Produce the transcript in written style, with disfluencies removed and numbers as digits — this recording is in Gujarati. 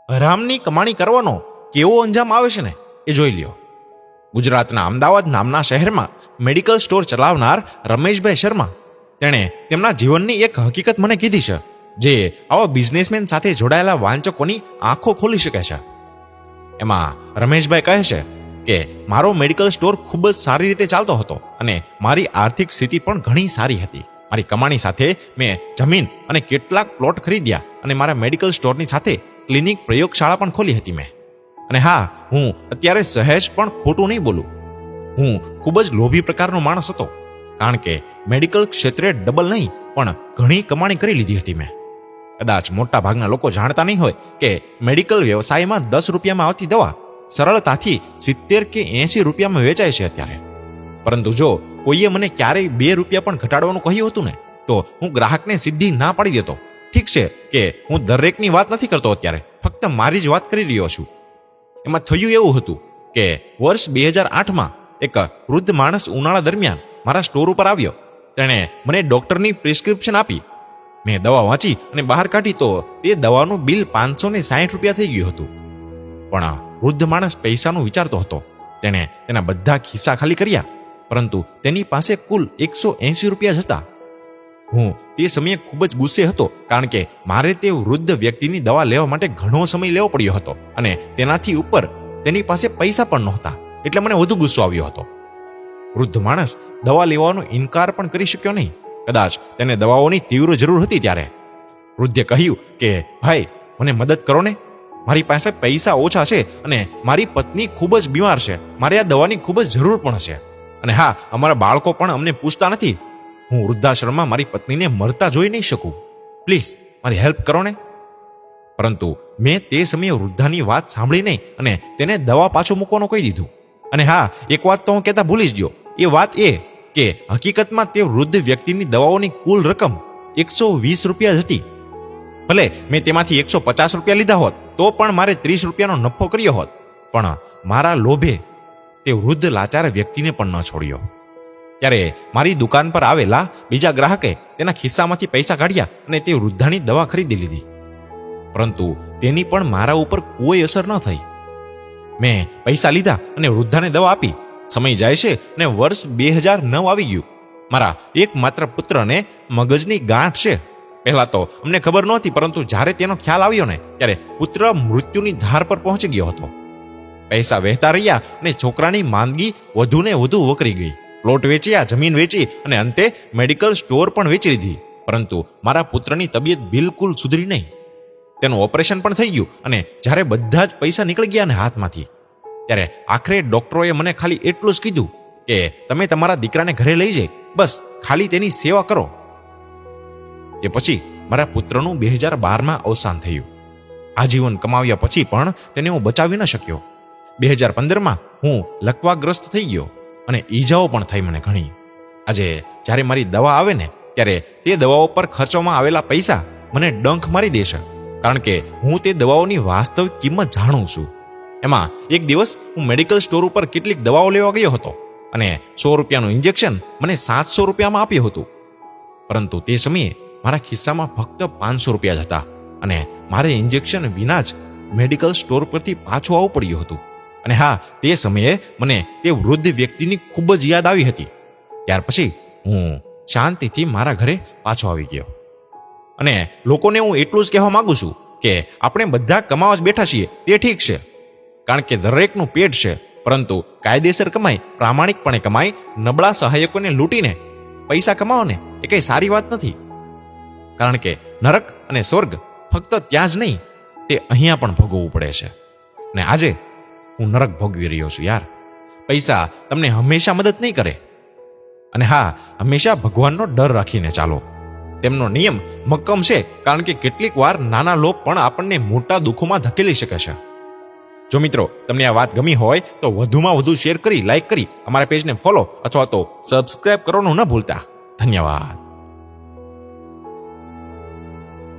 હરામની કમાણી કરવાનો કેવો અંજામ આવે છે ને એ જોઈ લ્યો. ગુજરાતના અમદાવાદ નામના શહેરમાં મેડિકલ સ્ટોર ચલાવનાર રમેશભાઈ શર્મા, તેણે તેમના જીવનની એક હકીકત મને કીધી છે, જે આવા બિઝનેસમેન સાથે જોડાયેલા વાંચકોની આંખો ખોલી શકે છે. એમાં રમેશભાઈ કહે છે કે મારો મેડિકલ સ્ટોર ખૂબ જ સારી રીતે ચાલતો હતો અને મારી આર્થિક સ્થિતિ પણ ઘણી સારી હતી. મારી કમાણી સાથે મેં જમીન અને કેટલાક પ્લોટ ખરીદ્યા અને મારા મેડિકલ સ્ટોરની સાથે ક્લિનિક પ્રયોગશાળા પણ ખોલી હતી મેં. અને હા, હું અત્યારે સહેજ પણ ખોટું નહીં બોલું. હું ખૂબ જ લોભી પ્રકારનો માણસ હતો, કારણ કે મેડિકલ ક્ષેત્રે ડબલ નહીં પણ ઘણી કમાણી કરી લીધી હતી મેં. કદાચ મોટા ભાગના લોકો જાણતા નહીં હોય કે મેડિકલ વ્યવસાયમાં 10 રૂપિયામાં આવતી દવા સરળતાથી 70 કે 80 રૂપિયામાં વેચાય છે અત્યારે. પરંતુ જો કોઈએ મને ક્યારેય 2 રૂપિયા પણ ઘટાડવાનું કહ્યું હતું ને, તો હું ગ્રાહકને સીધી ના પાડી દેતો. ઠીક છે કે હું દરેકની વાત નથી કરતો અત્યારે, ફક્ત મારી જ વાત કરી રહ્યો છું. એમાં થયું એવું હતું કે વર્ષ 2008માં એક વૃદ્ધ માણસ ઉનાળા દરમિયાન મારા સ્ટોર ઉપર આવ્યો. તેણે મને ડોક્ટરની પ્રિસ્ક્રિપ્શન આપી. મેં દવા વાંચી અને બહાર કાઢી તો તે દવાનું બિલ 560 રૂપિયા થઈ ગયું હતું. પણ વૃદ્ધ માણસ પૈસાનું વિચારતો હતો. તેણે તેના બધા ખિસ્સા ખાલી કર્યા, પરંતુ તેની પાસે કુલ 180 રૂપિયા જ હતા. હું તે સમયે ખૂબ જ ગુસ્સે હતો, કારણ કે મારે તે વૃદ્ધ વ્યક્તિની દવા લેવા માટે ઘણો સમય લેવો પડ્યો હતો અને તેનાથી ઉપર તેની પાસે પૈસા પણ નહોતા. એટલે મને વધુ ગુસ્સો આવ્યો હતો. વૃદ્ધ માણસ દવા લેવાનો ઇનકાર પણ કરી શક્યો નહીં. કદાચ તેને દવાઓની તીવ્ર જરૂર હતી ત્યારે. વૃદ્ધે કહ્યું કે ભાઈ, મને મદદ કરો ને, મારી પાસે પૈસા ઓછા છે અને મારી પત્ની ખૂબ જ બીમાર છે. મારે આ દવાની ખૂબ જ જરૂર પણ છે. અને હા, અમારા બાળકો પણ અમને પૂછતા નથી. હું વૃદ્ધાશ્રમમાં મારી પત્નીને મરતા જોઈ નહીં શકું. પ્લીઝ મારી હેલ્પ કરો ને. પરંતુ મેં તે સમયે વૃદ્ધાની વાત સાંભળી નહીં અને તેને દવા પાછું મૂકવાનું કહી દીધું. અને હા, એક વાત તો હું કહેતા ભૂલી જ ગયો. એ વાત એ કે હકીકતમાં તે વૃદ્ધ વ્યક્તિની દવાઓની કુલ રકમ 120 રૂપિયા જ હતી. ભલે મેં તેમાંથી 150 રૂપિયા લીધા હોત તો પણ મારે 30 રૂપિયાનો નફો કર્યો હોત. પણ મારા લોભે તે વૃદ્ધ લાચાર વ્યક્તિને પણ ન છોડ્યો. ત્યારે મારી દુકાન પર આવેલા બીજા ગ્રાહકે તેના ખિસ્સામાંથી પૈસા કાઢ્યા અને તે વૃદ્ધાની દવા ખરીદી લીધી. પરંતુ તેની પણ મારા ઉપર કોઈ અસર ન થઈ. મેં પૈસા લીધા અને વૃદ્ધાને દવા આપી. સમય જાય છે અને વર્ષ 2009 આવી ગયું. મારા એકમાત્ર પુત્રને મગજની ગાંઠ છે. પહેલા તો અમને ખબર નહોતી, પરંતુ જ્યારે તેનો ખ્યાલ આવ્યો ને, ત્યારે પુત્ર મૃત્યુની ધાર પર પહોંચી ગયો હતો. પૈસા વહેતા રહ્યા અને છોકરાની માંદગી વધુ ને વધુ વકરી ગઈ. પ્લોટ વેચ્યા, જમીન વેચી અને અંતે મેડિકલ સ્ટોર પણ વેચી લીધી. પરંતુ મારા પુત્રની તબિયત બિલકુલ સુધરી નહીં. તેનું ઓપરેશન પણ થઈ ગયું અને જ્યારે બધા જ પૈસા નીકળી ગયા ને હાથમાંથી, ત્યારે આખરે ડોક્ટરોએ મને ખાલી એટલું જ કીધું કે તમે તમારા દીકરાને ઘરે લઈ જઈ, બસ ખાલી તેની સેવા કરો. તે પછી મારા પુત્રનું 2012માં અવસાન થયું. આજીવન કમાવ્યા પછી પણ તેને હું બચાવી ન શક્યો. 2015માં હું લકવાગ્રસ્ત થઈ ગયો અને ઈજાઓ પણ થઈ મને ઘણી. આજે જ્યારે મારી દવા આવે ને, ત્યારે તે દવાઓ પર ખર્ચવામાં આવેલા પૈસા મને ડંખ મારી દેશે, કારણ કે હું તે દવાઓની વાસ્તવિક કિંમત જાણું છું. એમાં એક દિવસ હું મેડિકલ સ્ટોર ઉપર કેટલીક દવાઓ લેવા ગયો હતો અને 100 રૂપિયાનું ઇન્જેક્શન મને 700 રૂપિયામાં આપ્યું હતું. પરંતુ તે સમયે મારા ખિસ્સામાં ફક્ત 500 રૂપિયા જ હતા અને મારે ઇન્જેક્શન વિના જ મેડિકલ સ્ટોર પરથી પાછું આવવું પડ્યું હતું. અને હા, તે સમયે મને તે વૃદ્ધ વ્યક્તિની ખૂબ જ યાદ આવી હતી. ત્યાર પછી હું શાંતિથી મારા ઘરે પાછો આવી ગયો. અને લોકોને હું એટલું જ કહેવા માંગુ છું કે આપણે બધા કમાવા જ બેઠા છીએ તે ઠીક છે, કારણ કે દરેકનું પેટ છે. પરંતુ કાયદેસર કમાઈ, પ્રામાણિકપણે કમાઈ, નબળા સહાયકોને લૂંટીને પૈસા કમાવો ને, એ કઈ સારી વાત નથી. કારણ કે નરક અને સ્વર્ગ ફક્ત ત્યાં જ નહીં, તે અહીંયા પણ ભોગવવું પડે છે. અને આજે હું નરક ભોગવી રહ્યો છું યાર. પૈસા તમને હંમેશા મદદ નહીં કરે. અને હા, હંમેશા ભગવાનનો ડર રાખીને ચાલો. તેમનો નિયમ મક્કમ છે, કારણ કે કેટલીક વાર નાના લોભ પણ આપણને મોટા દુઃખોમાં ધકેલી શકે છે. જો મિત્રો તમને આ વાત ગમી હોય તો વધુમાં વધુ શેર કરી, લાઈક કરી, અમારા પેજને ફોલો અથવા તો સબસ્ક્રાઇબ કરવાનું ન ભૂલતા. ધન્યવાદ.